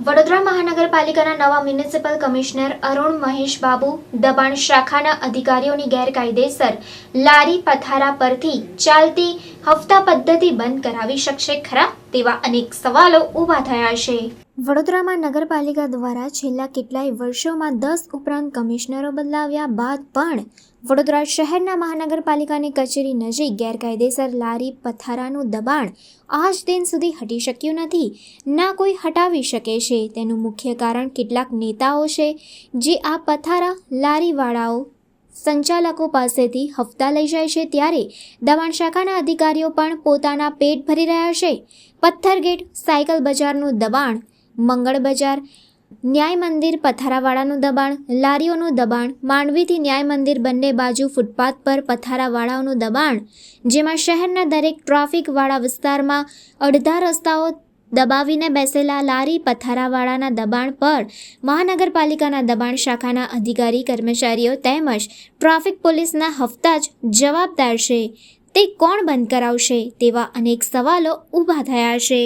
વડોદરા મહાનગરપાલિકાના નવા municipal commissioner Arun Mahesh Babu દબાણ શાખાના અધિકારીઓની ગેરકાયદેસર લારી પથારા પરથી ચાલતી હપ્તા પદ્ધતિ બંધ કરાવી શકશે ખરા તેવા અનેક સવાલો ઊભા થયા છે। વડોદરામાં નગરપાલિકા દ્વારા છેલ્લા કેટલાય વર્ષોમાં 10 ઉપરાંત કમિશનરો બદલાવ્યા બાદ પણ વડોદરા શહેરના મહાનગરપાલિકાની કચેરી નજીક ગેરકાયદેસર લારી પથારાનું દબાણ આજ દિન સુધી હટી શક્યું નથી, ના કોઈ હટાવી શકે છે। તેનું મુખ્ય કારણ કેટલાક નેતાઓ છે જે આ પથારા લારીવાળાઓ સંચાલકો પાસેથી હપ્તા લઈ જાય છે, ત્યારે દબાણ શાખાના અધિકારીઓ પણ પોતાના પેટ ભરી રહ્યા છે। પથ્થરગેટ સાયકલ બજારનું દબાણ, મંગળ બજાર, ન્યાય મંદિર પથારાવાળાનું દબાણ, લારીઓનું દબાણ, માંડવીથી ન્યાય મંદિર બંને બાજુ ફૂટપાથ પર પથારાવાળાઓનું દબાણ, જેમાં શહેરના દરેક ટ્રાફિકવાળા વિસ્તારમાં અડધા રસ્તાઓ દબાવીને બેસેલા લારી પથારાવાળાના દબાણ પર મહાનગરપાલિકાના દબાણ શાખાના અધિકારી કર્મચારીઓ તેમજ ટ્રાફિક પોલીસના હપ્તા જ જવાબદાર છે। તે કોણ બંધ કરાવશે તેવા અનેક સવાલો ઊભા થયા છે।